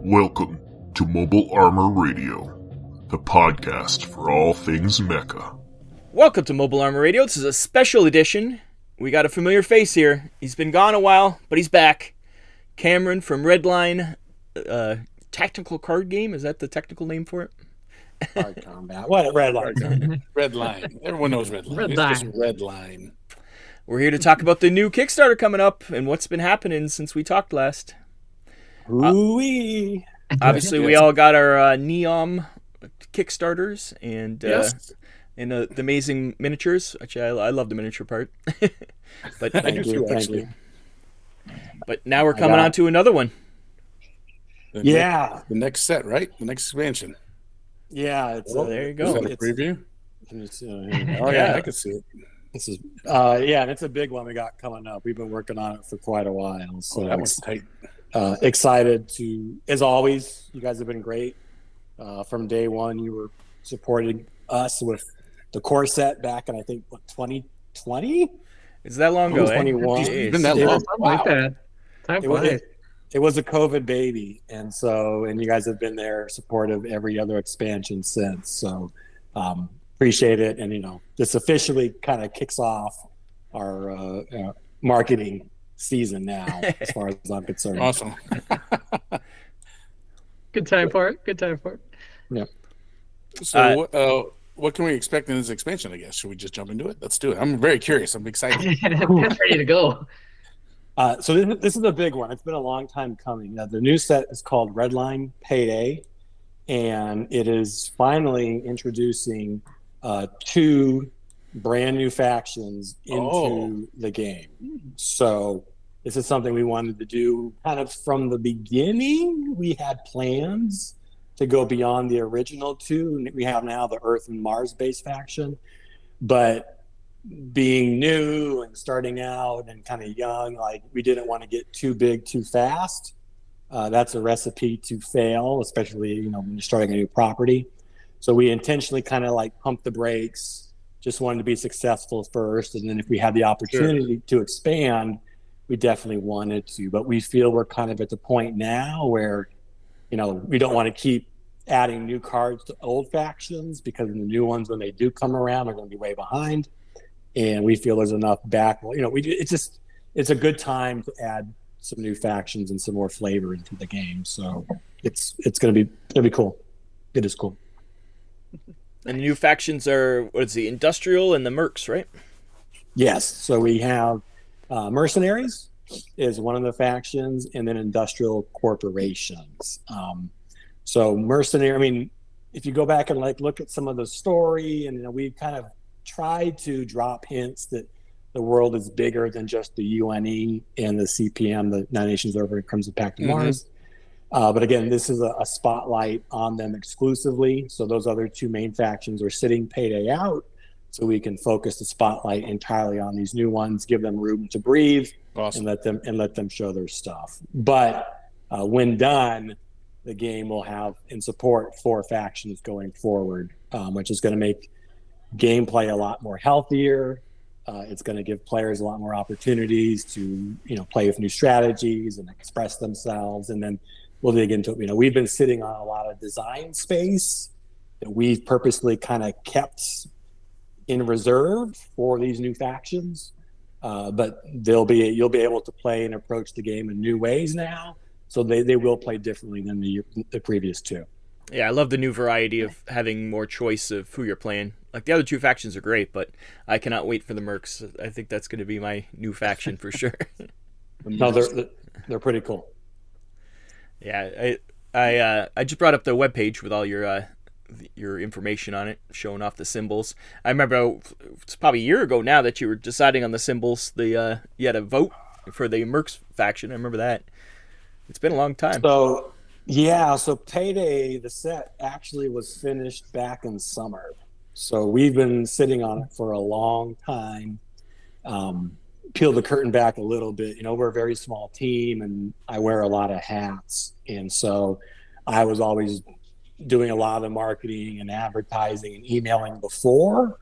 Welcome to Mobile Armor Radio, the podcast for all things mecha. Welcome to Mobile Armor Radio. This is a special edition. We got a familiar face here. He's been gone a while, but he's back. Cameron from Redline, tactical card game. Is that the technical name for it? Hard combat. What? Redline. Redline. Everyone knows Redline. It's just Redline. We're here to talk about the new Kickstarter coming up and what's been happening since we talked last. Ooh-wee. Obviously, we all got our Neom Kickstarters and the amazing miniatures. Actually, I love the miniature part. But Thank you. But now we're coming on to another one. The next set, right? The next expansion. Yeah. There you go. Is that a preview? I can see it. This is and it's a big one we got coming up. We've been working on it for quite a while. So that was tight. Excited to, as always, you guys have been great. From day one, you were supporting us with the core set back in, I think, 2020? Is that long ago? 2021. It's been that long. Like that. Time flies. It was a COVID baby, and you guys have been there supportive every other expansion since. So appreciate it, and this officially kind of kicks off our marketing season now, as far as I'm concerned. Awesome. Good time for it. Yeah. So, what can we expect in this expansion, I guess? Should we just jump into it? Let's do it. I'm very curious. I'm excited. I'm ready to go. So this is a big one. It's been a long time coming. The new set is called Redline Payday, and it is finally introducing two brand new factions into the game. So this is something we wanted to do kind of from the beginning. We had plans to go beyond the original two. We have now the Earth and Mars based faction, but being new and starting out and kind of young, we didn't want to get too big too fast. That's a recipe to fail, especially when you're starting a new property. So we intentionally kind of pump the brakes. Just wanted to be successful first, and then if we had the opportunity to expand, we definitely wanted to. But we feel we're kind of at the point now where, we don't want to keep adding new cards to old factions, because the new ones, when they do come around, are going to be way behind. And we feel there's enough back. It's a good time to add some new factions and some more flavor into the game. So it's going to be cool. It is cool. And the new factions are, the Industrial and the Mercs, right? Yes. So we have Mercenaries is one of the factions, and then Industrial Corporations. So Mercenary, if you go back and look at some of the story, and we've kind of tried to drop hints that the world is bigger than just the UNE and the CPM, the Nine Nations Over Crimson Pact of Mars. But again, this is a spotlight on them exclusively. So those other two main factions are sitting Payday out, so we can focus the spotlight entirely on these new ones, give them room to breathe, awesome. and let them show their stuff. But when done, the game will have in support 4 factions going forward, which is going to make gameplay a lot more healthier. It's going to give players a lot more opportunities to play with new strategies and express themselves, and then we'll dig into it. We've been sitting on a lot of design space that we've purposely kind of kept in reserve for these new factions, but you'll be able to play and approach the game in new ways now, so they will play differently than the previous two. Yeah, I love the new variety of having more choice of who you're playing. The other two factions are great, but I cannot wait for the Mercs. I think that's going to be my new faction for sure. No, they're pretty cool. Yeah, I just brought up the webpage with all your information on it, showing off the symbols. I remember it's probably a year ago now that you were deciding on the symbols. You had a vote for the Mercs faction. I remember that. It's been a long time. So Payday, the set, actually was finished back in summer. So we've been sitting on it for a long time. Peel the curtain back a little bit. We're a very small team, and I wear a lot of hats. And so I was always doing a lot of the marketing and advertising and emailing before.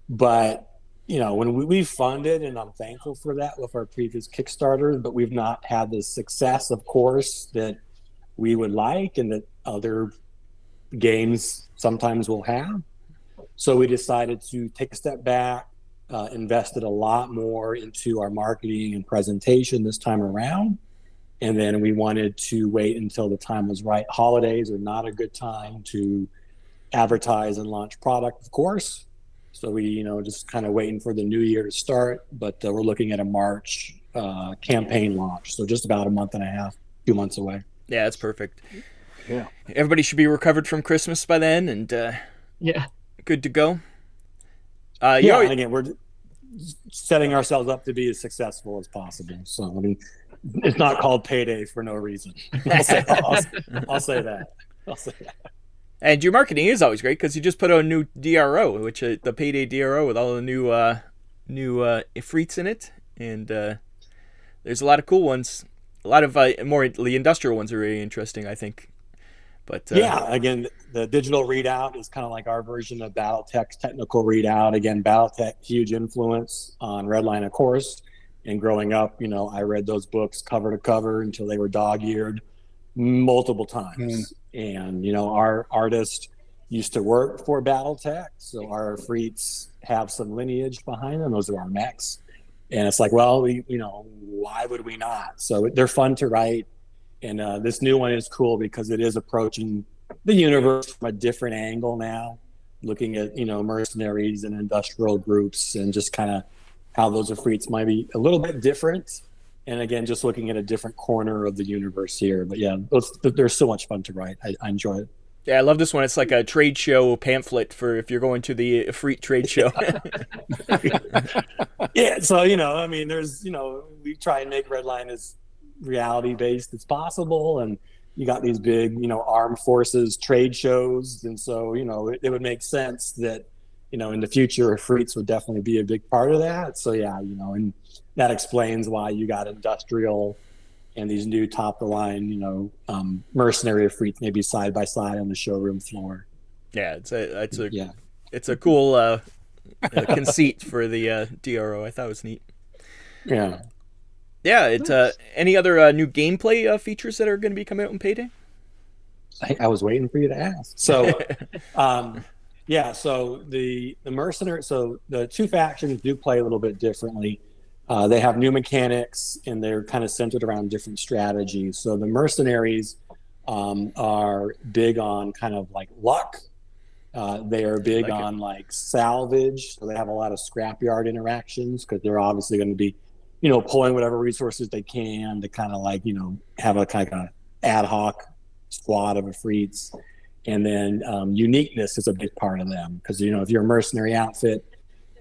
But, when we funded, and I'm thankful for that with our previous Kickstarters, but we've not had the success, of course, that we would like and that other games sometimes will have. So we decided to take a step back, invested a lot more into our marketing and presentation this time around. And then we wanted to wait until the time was right. Holidays are not a good time to advertise and launch product, of course. So we, just kind of waiting for the new year to start. But we're looking at a March campaign launch. So just about a month and a half, 2 months away. Yeah, that's perfect. Yeah. Everybody should be recovered from Christmas by then and good to go. And again, we're setting ourselves up to be as successful as possible. So, I mean, it's not called Payday for no reason. I'll say that. And your marketing is always great because you just put out a new DRO, which the Payday DRO with all the new Ifrits in it. And there's a lot of cool ones. A lot of more the industrial ones are really interesting, I think. But again, the digital readout is kind of like our version of Battletech's technical readout. Again, Battletech, huge influence on Redline, of course. And growing up, I read those books cover to cover until they were dog-eared multiple times. And, our artist used to work for Battletech, so our Ifrits have some lineage behind them. Those are our mechs. And it's like, well, why would we not? So they're fun to write. And this new one is cool because it is approaching the universe from a different angle now, looking at, mercenaries and industrial groups and just kind of how those Ifrits might be a little bit different. And again, just looking at a different corner of the universe here. But yeah, they're so much fun to write. I enjoy it. Yeah, I love this one. It's like a trade show pamphlet for if you're going to the Ifrit trade show. Yeah, so, there's, we try and make Redline as reality-based as possible. And you got these big, armed forces trade shows. And so, it would make sense that, in the future, Ifrits would definitely be a big part of that. So, yeah, and that explains why you got industrial and these new top-of-the-line, mercenary Ifrits maybe side by side on the showroom floor. Yeah, it's a cool conceit for the DRO. I thought it was neat. Yeah. Yeah, it's any other new gameplay features that are going to be coming out in Payday? I was waiting for you to ask. So, so the mercenary, so the two factions do play a little bit differently. They have new mechanics and they're kind of centered around different strategies. So the mercenaries are big on kind of like luck. They are big on like salvage. So they have a lot of scrapyard interactions because they're obviously going to be, pulling whatever resources they can to kind of like, have a kind of ad hoc squad of Ifrits. And then uniqueness is a big part of them because, if you're a mercenary outfit,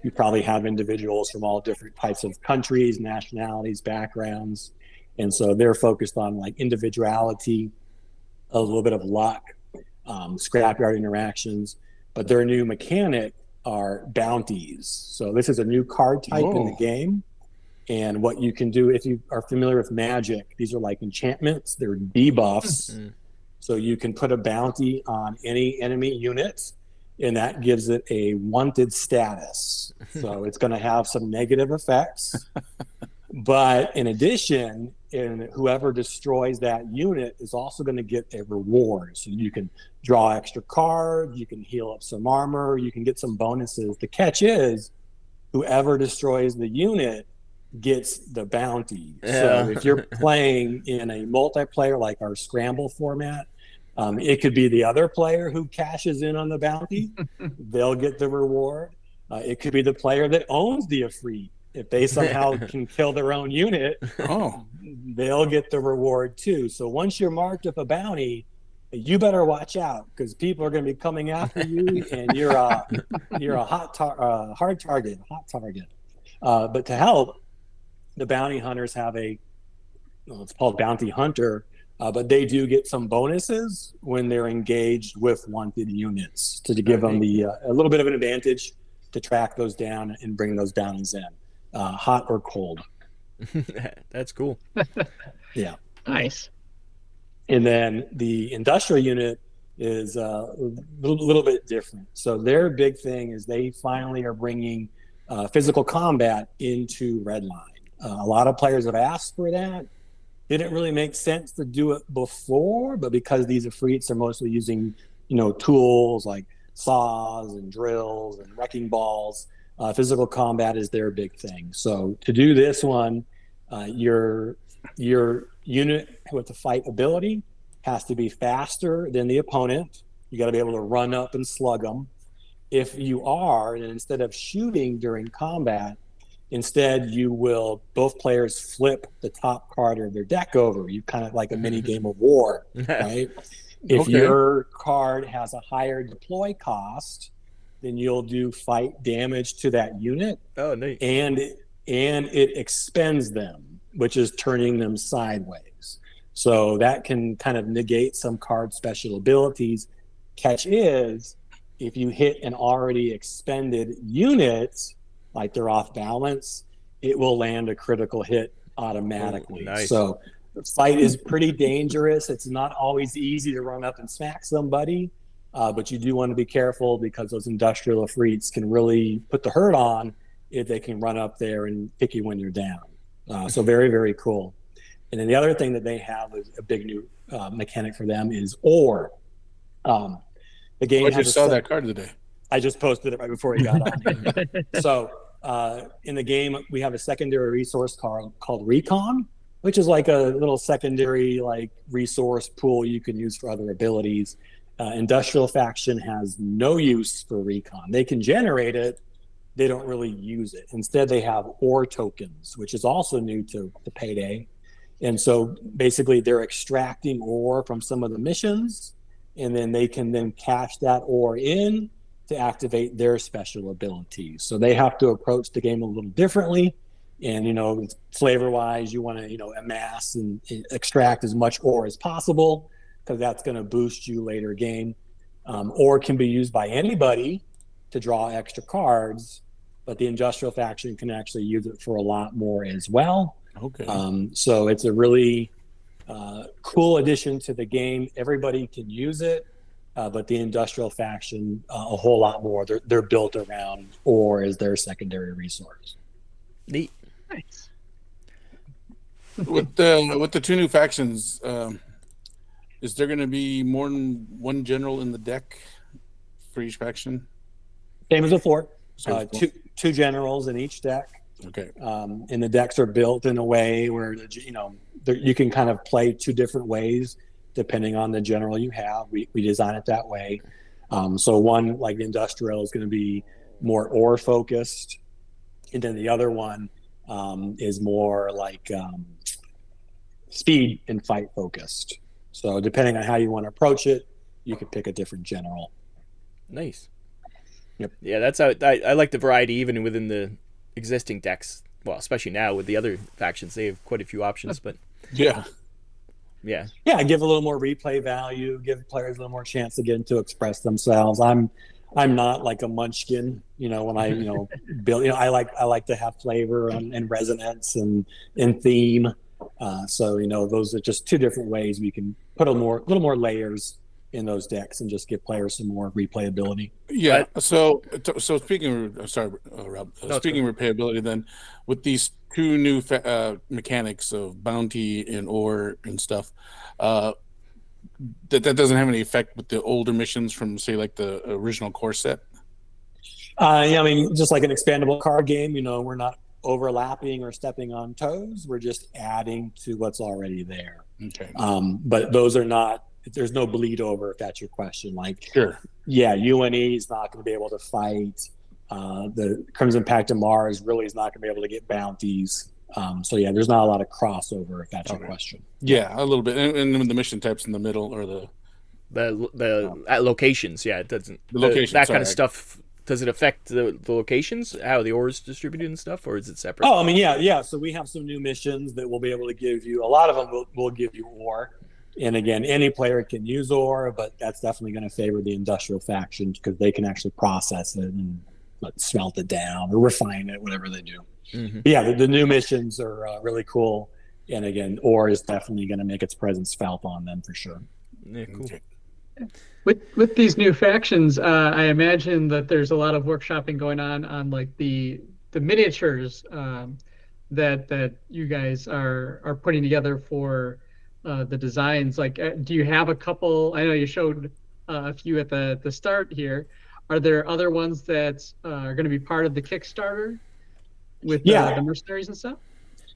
you probably have individuals from all different types of countries, nationalities, backgrounds. And so they're focused on like individuality, a little bit of luck, scrapyard interactions. But their new mechanic are bounties. So this is a new card type in the game. And what you can do, if you are familiar with Magic, these are like enchantments. They're debuffs. So you can put a bounty on any enemy unit, and that gives it a wanted status. So it's going to have some negative effects. But in addition, whoever destroys that unit is also going to get a reward. So you can draw extra cards, you can heal up some armor, you can get some bonuses. The catch is whoever destroys the unit gets the bounty. So if you're playing in a multiplayer like our Scramble format, it could be the other player who cashes in on the bounty. They'll get the reward. It could be the player that owns the Ifrit. If they somehow can kill their own unit, they'll get the reward too. So once you're marked with a bounty, you better watch out because people are going to be coming after you, and you're a hard target. But to help, the bounty hunters have it's called Bounty Hunter, but they do get some bonuses when they're engaged with wanted units to give them a little bit of an advantage to track those down and bring those bounties in, hot or cold. That's cool. Yeah. Nice. And then the industrial unit is a little bit different. So their big thing is they finally are bringing physical combat into Redline. A lot of players have asked for that. didn't really make sense to do it before, but because these Afrits are mostly using, tools like saws and drills and wrecking balls, physical combat is their big thing. So to do this one, your unit with the fight ability has to be faster than the opponent. You got to be able to run up and slug them. If you are, and instead of shooting during combat, instead both players flip the top card of their deck over. You kind of like a mini game of war, right? If your card has a higher deploy cost, then you'll do fight damage to that unit. Oh, neat. And it expends them, which is turning them sideways. So that can kind of negate some card special abilities. Catch is, if you hit an already expended unit, like they're off balance, it will land a critical hit automatically. Nice. So the fight is pretty dangerous. It's not always easy to run up and smack somebody, but you do want to be careful because those industrial Afrits can really put the hurt on if they can run up there and pick you when you're down. So very, very cool. And then the other thing that they have is a big new mechanic for them is ore. The game I just saw that card today. I just posted it right before he got on. So in the game, we have a secondary resource called Recon, which is like a little secondary resource pool you can use for other abilities. Industrial Faction has no use for Recon. They can generate it. They don't really use it. Instead, they have ore tokens, which is also new to Payday. And so basically they're extracting ore from some of the missions, and then they can then cash that ore in to activate their special abilities. So they have to approach the game a little differently. And, flavor-wise, you want to, amass and extract as much ore as possible because that's going to boost you later game. Ore can be used by anybody to draw extra cards, but the Industrial Faction can actually use it for a lot more as well. Okay. So it's a really cool addition to the game. Everybody can use it, but the Industrial Faction a whole lot more. They're built around ore as their secondary resource. Neat. Nice. With the two new factions, is there going to be more than one general in the deck for each faction? Same as before. So Two generals in each deck. Okay. And the decks are built in a way where you can kind of play two different ways depending on the general you have. We design it that way. So one, like the industrial, is going to be more ore focused, and then the other one is more like speed and fight focused. So depending on how you want to approach it, you could pick a different general. Nice. Yep. Yeah, that's how I like the variety even within the existing decks. Well, especially now with the other factions, they have quite a few options. But yeah, give a little more replay value, give players a little more chance to express themselves. I'm not like a munchkin, when I build. I like to have flavor and resonance and theme. So those are just two different ways we can put a little more layers in those decks and just give players some more replayability. Yeah. So speaking of, Rob, speaking of replayability, then with these two new mechanics of bounty and ore and stuff, that doesn't have any effect with the older missions from, say, like the original core set. Just like an expandable card game, we're not overlapping or stepping on toes. We're just adding to what's already there. Okay. But those are not. There's no bleed over, if that's your question. Sure. Yeah, UNE is not going to be able to fight. The Crimson Pact of Mars really is not going to be able to get bounties. So yeah, there's not a lot of crossover, if that's your question. Yeah, a little bit. And the mission types in the middle, or the at locations, yeah, it doesn't. The locations, that kind of stuff. Does it affect the locations, how the ore is distributed and stuff, or is it separate? Oh, yeah. So we have some new missions that will be able to give you. A lot of them will give you ore. And again, any player can use ore, but that's definitely going to favor the Industrial Faction because they can actually process it and smelt it down or refine it, whatever they do. Mm-hmm. Yeah, the new missions are really cool. And again, ore is definitely going to make its presence felt on them for sure. Yeah, cool. Okay. With these new factions, I imagine that there's a lot of workshopping going on like the miniatures. that you guys are putting together for the designs. Like, do you have a couple? I know you showed a few at the start here. Are there other ones that are going to be part of the Kickstarter with the mercenaries and stuff?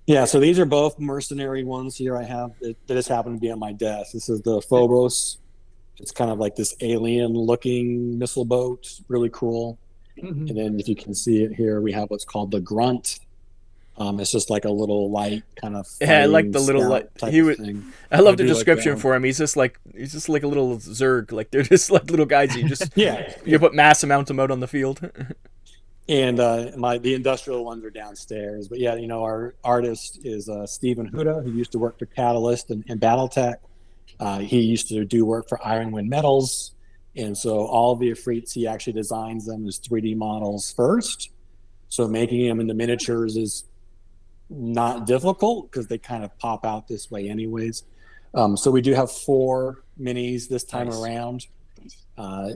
Yeah, so these are both mercenary ones here I have that just happen to be on my desk. This is the Phobos. It's kind of like this alien-looking missile boat, really cool. Mm-hmm. And then if you can see it here, we have what's called the Grunt. It's just like a little light kind of. Yeah, I like the little light. I love the description for him. He's just like a little Zerg. Like they're just like little guys. You just you put mass amounts of them out on the field. And the industrial ones are downstairs. But yeah, our artist is Stephen Huda, who used to work for Catalyst and Battletech. He used to do work for Iron Wind Metals. And so all the Ifrits, he actually designs them as 3D models first. So making them into miniatures is not difficult because they kind of pop out this way anyways. So we do have 4 minis this time around.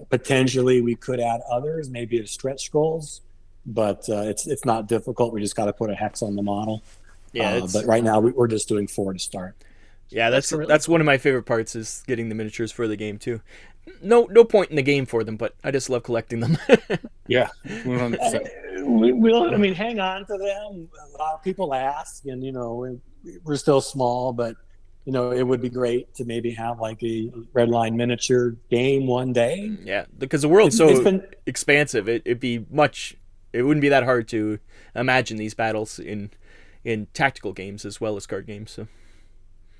Potentially we could add others, maybe as stretch goals. But it's not difficult. We just got to put a hex on the model. Yeah. But right now we're just doing 4 to start. Yeah, that's one of my favorite parts is getting the miniatures for the game too. No point in the game for them, but I just love collecting them. Yeah, 100%. I mean, hang on to them. A lot of people ask, and we're still small, but it would be great to maybe have like a Redline miniature game one day. Yeah, because the world's so expansive. It'd be much. It wouldn't be that hard to imagine these battles in tactical games as well as card games. So.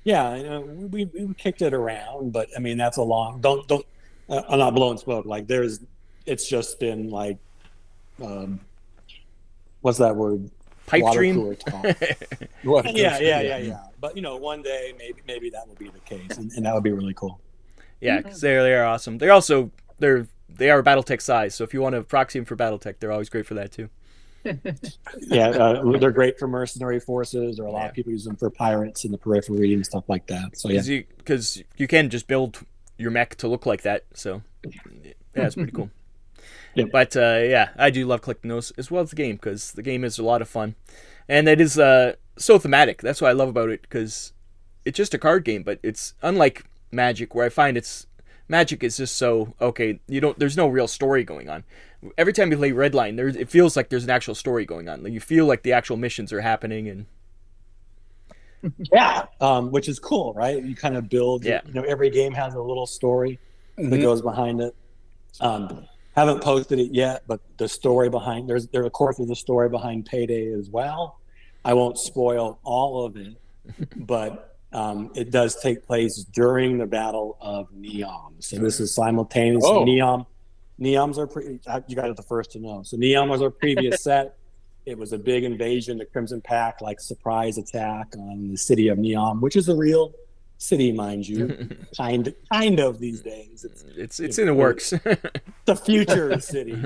Yeah, we kicked it around, but I mean that's a long. Don't. I'm not blowing smoke. Like it's just been like, what's that word? Pipe dream. Yeah. But one day maybe that will be the case, and that would be really cool. Yeah, because they are awesome. They are Battletech size, so if you want to proxy them for Battletech, they're always great for that too. Yeah, they're great for mercenary forces, or a lot of people use them for pirates in the periphery and stuff like that. So yeah, because you can just build your mech to look like that. So yeah, it's pretty cool. Yep. But I do love collecting those as well as the game because the game is a lot of fun, and it is so thematic. That's what I love about it because it's just a card game, but it's unlike Magic, where I find Magic is just so there's no real story going on. Every time you play Redline, it feels like there's an actual story going on. Like you feel like the actual missions are happening, and which is cool, right? You kind of build. Yeah. Every game has a little story that goes behind it. Haven't posted it yet, but the story behind there's a story behind Payday as well. I won't spoil all of it, but it does take place during the Battle of Neom. So this is simultaneous. Neom's you guys are the first to know. So Neom was our previous set. It was a big invasion, the Crimson Pact, like surprise attack on the city of Neom, which is a real city, mind you, kind of these days. It's in the works. The future city.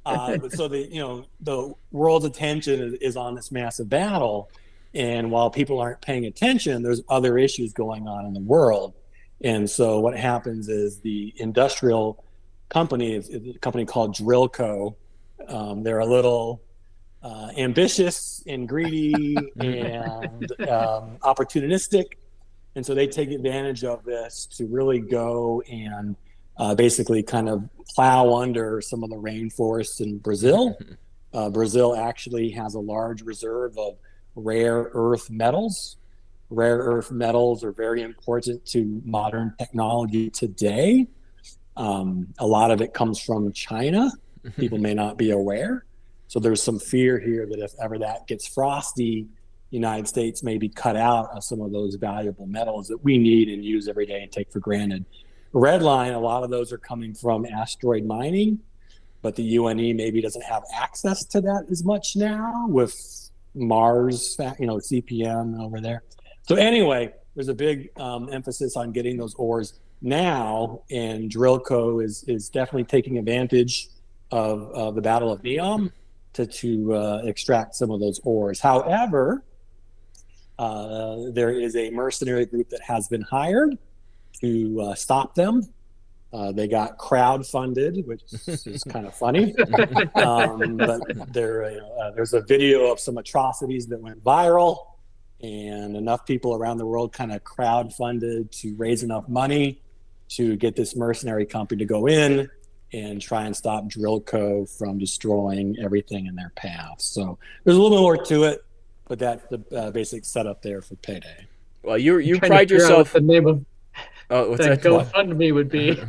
So the world's attention is on this massive battle, and while people aren't paying attention, there's other issues going on in the world. And so what happens is the industrial company is a company called Drillco. They're a little ambitious and greedy and opportunistic. And so they take advantage of this to really go and basically kind of plow under some of the rainforests in Brazil. Brazil actually has a large reserve of rare earth metals. Rare earth metals are very important to modern technology today. A lot of it comes from China. People may not be aware. So there's some fear here that if ever that gets frosty, the United States may be cut out of some of those valuable metals that we need and use every day and take for granted. Redline, a lot of those are coming from asteroid mining, but the UNE maybe doesn't have access to that as much now with Mars, CPM over there. So anyway, there's a big emphasis on getting those ores now, and Drillco is definitely taking advantage of the Battle of Neom to extract some of those ores. However, there is a mercenary group that has been hired to stop them, They got crowdfunded, which is kind of funny. But there's a video of some atrocities that went viral, and enough people around the world kind of crowdfunded to raise enough money to get this mercenary company to go in and try and stop Drillco from destroying everything in their path. So there's a little more to it, but that's the basic setup there for Payday. Well, you pride yourself. The name of what's that that? GoFundMe would be.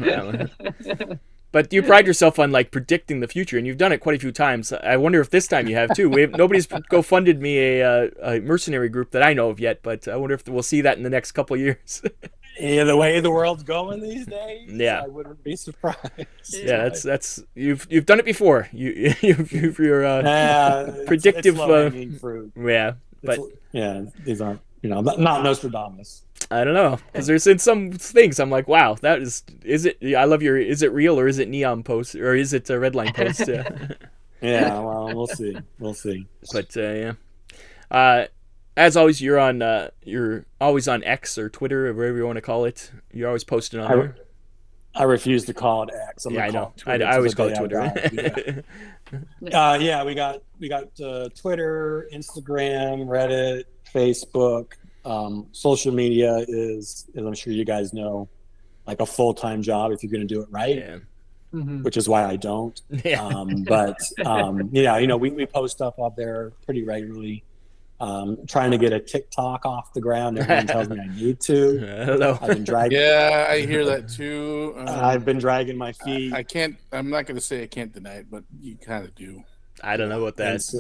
But you pride yourself on like predicting the future, and you've done it quite a few times. I wonder if this time you have too. Nobody's GoFunded me a mercenary group that I know of yet, but I wonder if we'll see that in the next couple of years. Yeah, the way the world's going these days, yeah, I wouldn't be surprised. Yeah, that's you've done it before. You're predictive. It's low-hanging fruit. Yeah, but these aren't not Nostradamus. I don't know, because there's in some things I'm like, wow, that is it? I love your is it real or is it neon post or is it a Redline post? Yeah, well, we'll see. But as always, you're always on X or Twitter or whatever you want to call it. You're always posting on there. I refuse to call it X. I know. I always call it Twitter. We got Twitter, Instagram, Reddit, Facebook. Social media is, as I'm sure you guys know, like a full-time job if you're going to do it right. Yeah. Which is why I don't. Yeah. We post stuff up there pretty regularly. Trying to get a TikTok off the ground. Everyone tells me I need to. I don't know. I've been dragging. Yeah, I hear that too. I've been dragging my feet. I can't. I'm not going to say I can't deny it, but you kind of do. I don't know what that is.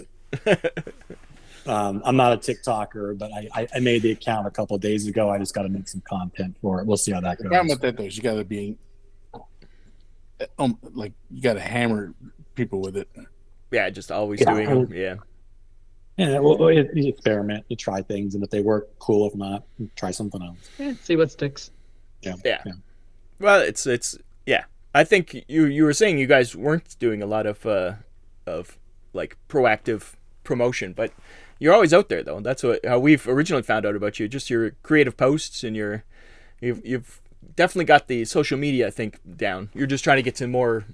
I'm not a TikToker, but I made the account a couple of days ago. I just got to make some content for it. We'll see how that goes. The problem with that though is you got to be like you got to hammer people with it. Yeah, just always doing them. Yeah. Yeah, well, you experiment, you try things, and if they work, cool. If not, try something else. Yeah, see what sticks. Yeah. Well, it's I think you were saying you guys weren't doing a lot of like proactive promotion, but you're always out there though. That's how we've originally found out about you. Just your creative posts and you've definitely got the social media, I think, down. You're just trying to get to more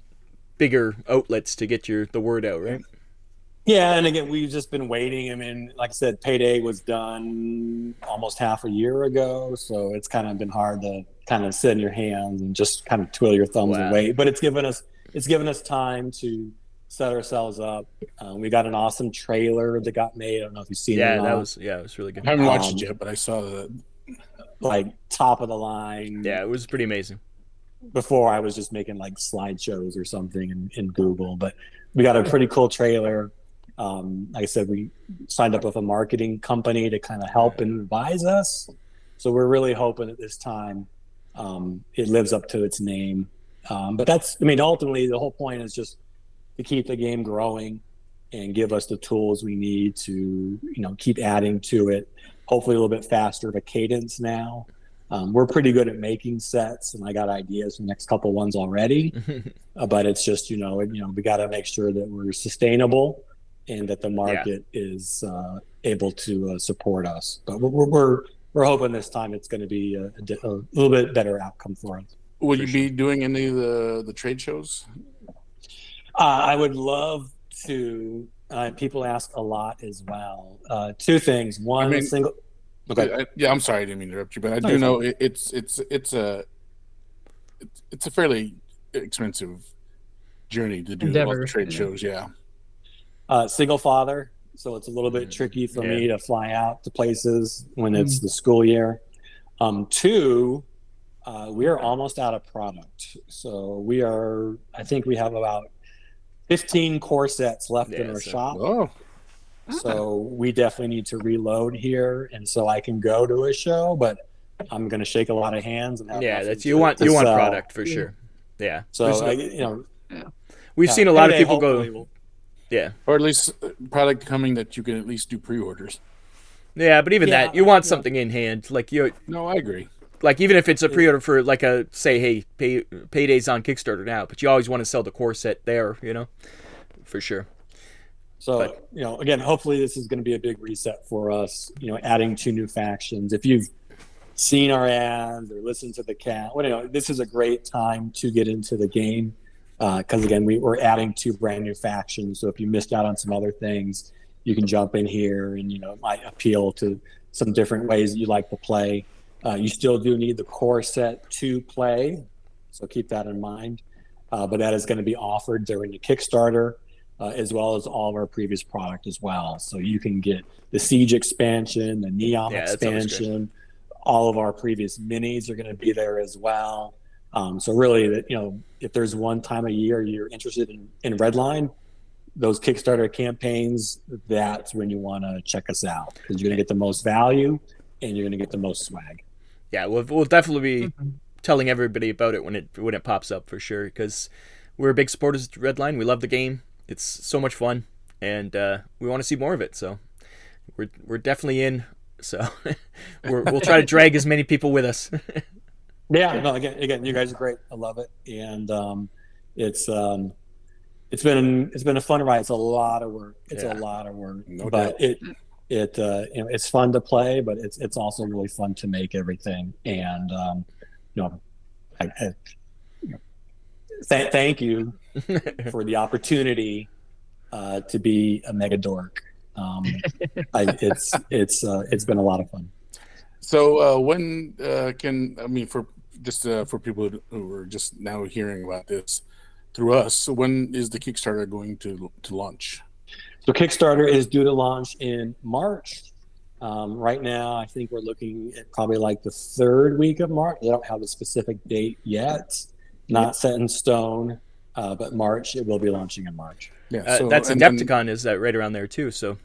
bigger outlets to get the word out, right? Yeah, and again, we've just been waiting. I mean, like I said, Payday was done almost half a year ago, so it's kind of been hard to kind of sit in your hands and just kind of twiddle your thumbs and wait. But it's given us time to set ourselves up. We got an awesome trailer that got made. I don't know if you've seen it. It was really good. I haven't watched it yet, but I saw that. Like top of the line. Yeah, it was pretty amazing. Before I was just making like slideshows or something in Google, but we got a pretty cool trailer. Like I said, we signed up with a marketing company to kind of help and advise us. So we're really hoping that this time it lives up to its name. But ultimately the whole point is just to keep the game growing and give us the tools we need to, keep adding to it. Hopefully a little bit faster of a cadence now. We're pretty good at making sets, and I got ideas for the next couple ones already. But it's just, we got to make sure that we're sustainable and that the market is able to support us. But we're hoping this time it's going to be a little bit better outcome for us. Will you be doing any of the trade shows? I would love to. People ask a lot as well. Two things. One, single. Okay. I'm sorry, I didn't mean to interrupt you, but I do know it's a fairly expensive journey to do all the trade shows. Yeah. Single father, so it's a little bit tricky for me to fly out to places when it's the school year. Two, we are almost out of product, so I think we have about 15 core sets left in our shop. Oh. So we definitely need to reload here, and so I can go to a show, but I'm going to shake a lot of hands and have you want product for sure. Yeah. So we've seen a lot of people go. Yeah. Or at least product coming that you can at least do pre-orders. Yeah, but even that, you want something in hand. No, I agree. Like, even if it's a pre-order for, Payday's on Kickstarter now, but you always want to sell the core set there, for sure. So, again, hopefully this is going to be a big reset for us, adding 2 new factions. If you've seen our ads or listened to the cat, this is a great time to get into the game because again, we're adding 2 brand new factions. So if you missed out on some other things, you can jump in here, and it might appeal to some different ways that you like to play. You still do need the core set to play, so keep that in mind. But that is going to be offered during the Kickstarter, as well as all of our previous product as well. So you can get the Siege expansion, the Neom expansion. All of our previous minis are going to be there as well. So really, if there's one time a year you're interested in Redline, those Kickstarter campaigns, that's when you want to check us out, because you're going to get the most value and you're going to get the most swag. Yeah, we'll definitely be telling everybody about it when it pops up for sure, because we're big supporters of Redline. We love the game. It's so much fun, and we want to see more of it. So we're definitely in. So we'll try to drag as many people with us. Yeah, no, again, you guys are great. I love it, and it's been a fun ride. It's a lot of work. A lot of work, no but doubt. it's fun to play, but it's also really fun to make everything. And thank you for the opportunity to be a mega dork. It's been a lot of fun. So when for people who are just now hearing about this through us, so when is the Kickstarter going to launch? So Kickstarter is due to launch in March. Right now, I think we're looking at probably like the 3rd week of March. They don't have a specific date yet, not set in stone, but March, it will be launching in March. Yeah, that's Adepticon is right around there too. So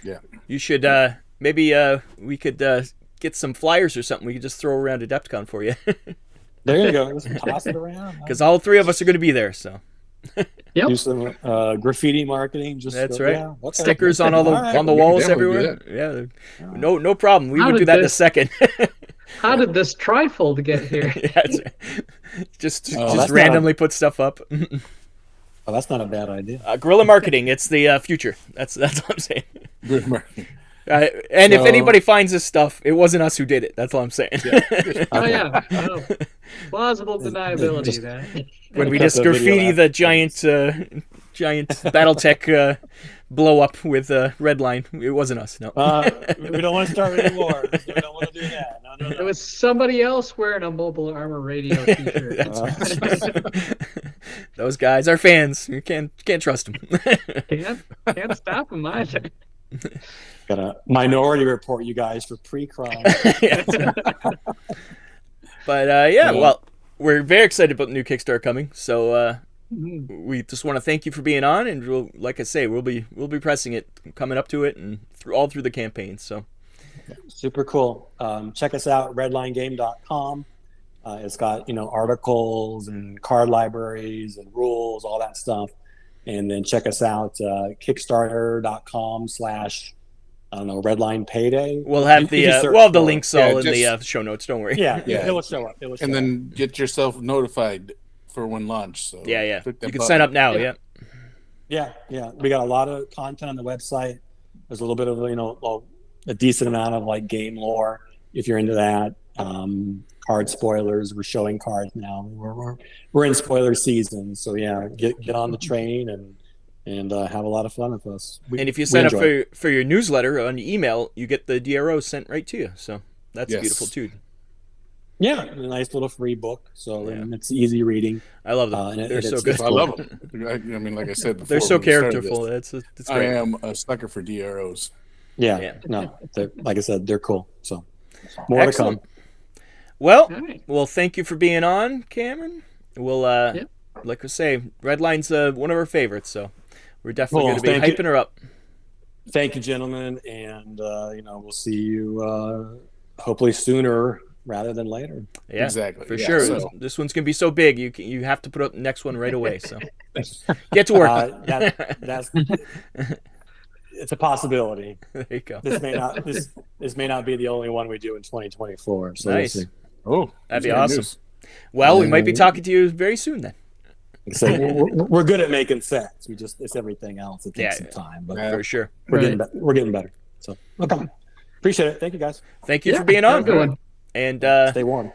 yeah, you should maybe we could get some flyers or something. We could just throw around Adepticon for you. There you go. Just toss it around. Because all 3 of us are going to be there. So do some graffiti marketing. That's right. Yeah, okay. Stickers on on the walls everywhere. Yeah, no problem. We would do that in a second. How did this trifold get here? Just randomly put stuff up. Oh, that's not a bad idea. Guerrilla marketing. It's the future. That's what I'm saying. Guerrilla marketing. And if anybody finds this stuff, it wasn't us who did it. That's all I'm saying. Yeah. Oh yeah, plausible deniability. That when we just graffiti the giant Battletech blow up with Redline, it wasn't us. No. We don't want to start any wars. We don't want to do that. No. It was somebody else wearing a Mobile Armor Radio T-shirt. Those guys are fans. You can't trust them. Can't stop them either. Got a minority report, you guys, for pre-crime. But well, we're very excited about the new Kickstarter coming. So we just want to thank you for being on, and like I say, we'll be pressing it, coming up to it, and all through the campaign. So super cool. Check us out, redlinegame.com. It's got articles and card libraries and rules, all that stuff. And then check us out, kickstarter.com/Redline Payday. We'll have the links all in the show notes. Don't worry. Yeah. It will show up. And then get yourself notified for when launch. So yeah. You can sign up now. Yeah. We got a lot of content on the website. There's a little bit of a decent amount of like game lore if you're into that. Card spoilers. We're showing cards now. We're in spoiler season, so yeah, get on the train and have a lot of fun with us. And if you sign up for your newsletter on email, you get the DRO sent right to you. So that's beautiful too. Yeah, a nice little free book. So it's easy reading. I love them. They're so good. I love them. I mean, like I said before, they're so characterful. It's great. I am a sucker for DROs. Yeah. No, like I said, they're cool. So more to come. Well, thank you for being on, Cameron. We'll, like I say, Redline's one of our favorites, so we're definitely going to be hyping her up. Thank you, gentlemen, and we'll see you hopefully sooner rather than later. Yeah, exactly. For sure. So. This one's going to be so big, you have to put up the next one right away. So get to work. That's it's a possibility. There you go. This may not be the only one we do in 2024. So nice. We'll see. Oh, that'd be awesome. News. Well, we might be talking to you very soon then. So we're good at making sets. It's everything else. It takes some time, but for sure. We're getting better. So okay. Appreciate it. Thank you guys. Thank you for being on. Good one. And Stay warm.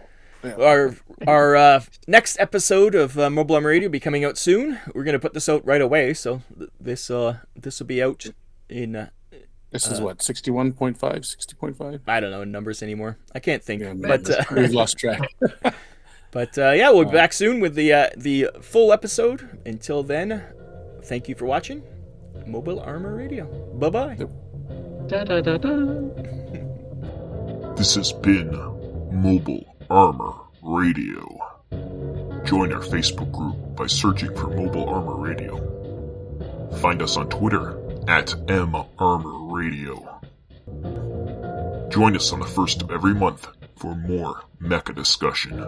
our next episode of Mobile Armor Radio will be coming out soon. We're going to put this out right away, so this will be out in... This is what, 61.5, 60.5? I don't know numbers anymore. I can't think. Yeah, but we've lost track. But yeah, we'll be back soon with the full episode. Until then, thank you for watching Mobile Armor Radio. Bye-bye. Da, da, da, da. This has been Mobile Armor Radio. Join our Facebook group by searching for Mobile Armor Radio. Find us on Twitter @MArmorRadio. Join us on the first of every month for more Mecha discussion.